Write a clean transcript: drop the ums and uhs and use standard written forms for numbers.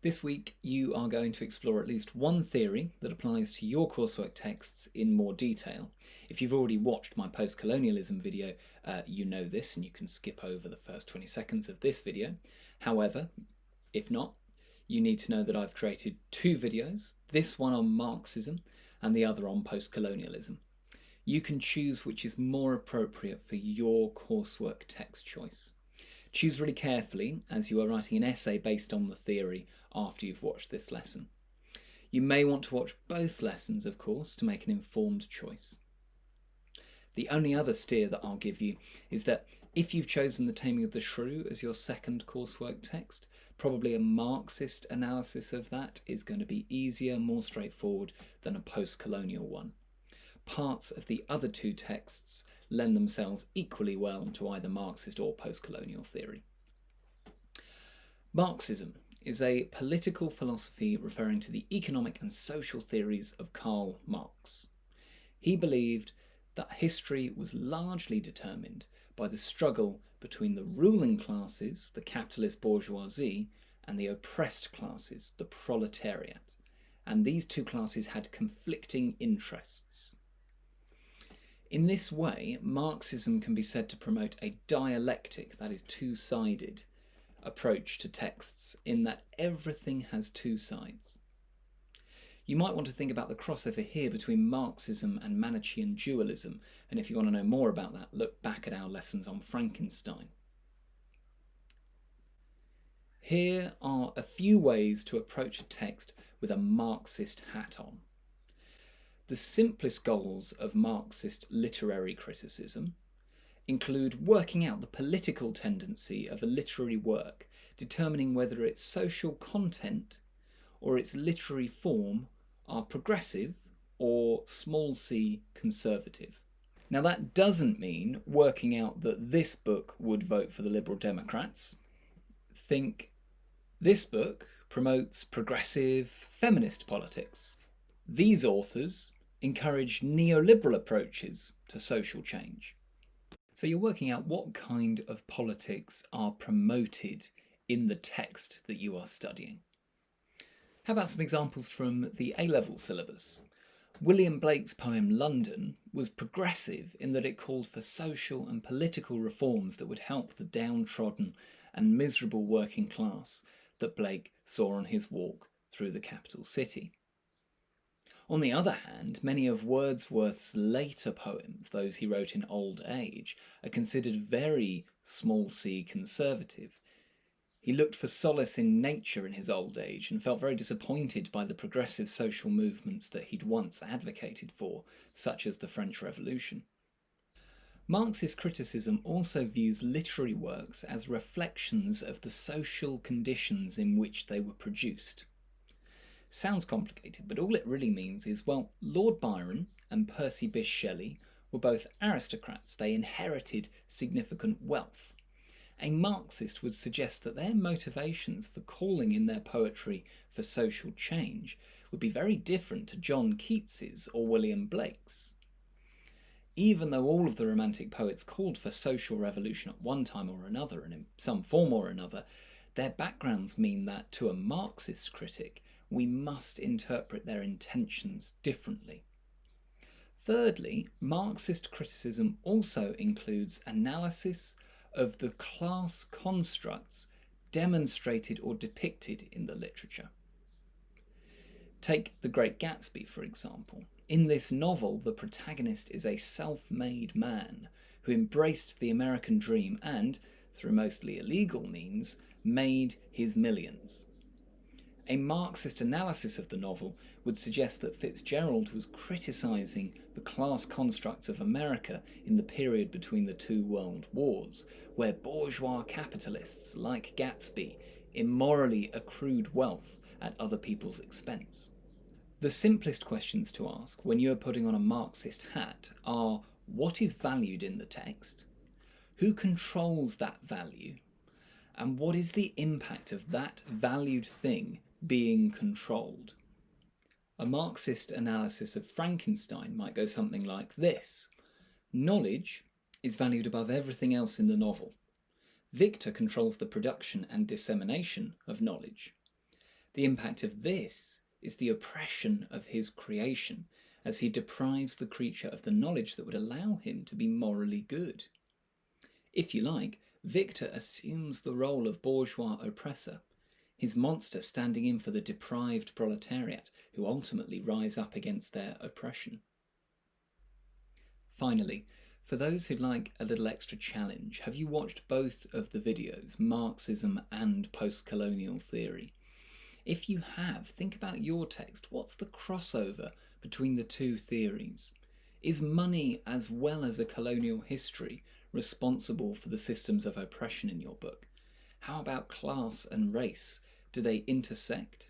This week you are going to explore at least one theory that applies to your coursework texts in more detail. If you've already watched my post-colonialism video, you know this and you can skip over the first 20 seconds of this video. However, if not, you need to know that I've created two videos, this one on Marxism and the other on post-colonialism. You can choose which is more appropriate for your coursework text choice. Choose really carefully as you are writing an essay based on the theory after you've watched this lesson. You may want to watch both lessons, of course, to make an informed choice. The only other steer that I'll give you is that if you've chosen The Taming of the Shrew as your second coursework text, probably a Marxist analysis of that is going to be easier, more straightforward than a post-colonial one. Parts of the other two texts lend themselves equally well to either Marxist or post-colonial theory. Marxism is a political philosophy referring to the economic and social theories of Karl Marx. He believed that history was largely determined by the struggle between the ruling classes, the capitalist bourgeoisie, and the oppressed classes, the proletariat, and these two classes had conflicting interests. In this way, Marxism can be said to promote a dialectic, that is two-sided, approach to texts in that everything has two sides. You might want to think about the crossover here between Marxism and Manichaean dualism, and if you want to know more about that, look back at our lessons on Frankenstein. Here are a few ways to approach a text with a Marxist hat on. The simplest goals of Marxist literary criticism include working out the political tendency of a literary work, determining whether its social content or its literary form are progressive or small c conservative. Now that doesn't mean working out that this book would vote for the Liberal Democrats. Think, this book promotes progressive feminist politics. These authors encourage neoliberal approaches to social change. So you're working out what kind of politics are promoted in the text that you are studying. How about some examples from the A-level syllabus? William Blake's poem London was progressive in that it called for social and political reforms that would help the downtrodden and miserable working class that Blake saw on his walk through the capital city. On the other hand, many of Wordsworth's later poems, those he wrote in old age, are considered very small c conservative. He looked for solace in nature in his old age and felt very disappointed by the progressive social movements that he'd once advocated for, such as the French Revolution. Marxist criticism also views literary works as reflections of the social conditions in which they were produced. Sounds complicated, but all it really means is, well, Lord Byron and Percy Bysshe Shelley were both aristocrats. They inherited significant wealth. A Marxist would suggest that their motivations for calling in their poetry for social change would be very different to John Keats's or William Blake's. Even though all of the Romantic poets called for social revolution at one time or another and in some form or another, their backgrounds mean that, to a Marxist critic, we must interpret their intentions differently. Thirdly, Marxist criticism also includes analysis of the class constructs demonstrated or depicted in the literature. Take The Great Gatsby, for example. In this novel, the protagonist is a self-made man who embraced the American dream and, through mostly illegal means, made his millions. A Marxist analysis of the novel would suggest that Fitzgerald was criticising the class constructs of America in the period between the two world wars, where bourgeois capitalists like Gatsby immorally accrued wealth at other people's expense. The simplest questions to ask when you are putting on a Marxist hat are, what is valued in the text? Who controls that value? And what is the impact of that valued thing being controlled? A Marxist analysis of Frankenstein might go something like this. Knowledge is valued above everything else in the novel. Victor controls the production and dissemination of knowledge. The impact of this is the oppression of his creation, as he deprives the creature of the knowledge that would allow him to be morally good. If you like, Victor assumes the role of bourgeois oppressor, his monster standing in for the deprived proletariat who ultimately rise up against their oppression. Finally, for those who'd like a little extra challenge, have you watched both of the videos, Marxism and Post-Colonial Theory? If you have, think about your text. What's the crossover between the two theories? Is money as well as a colonial history responsible for the systems of oppression in your book? How about class and race? Do they intersect?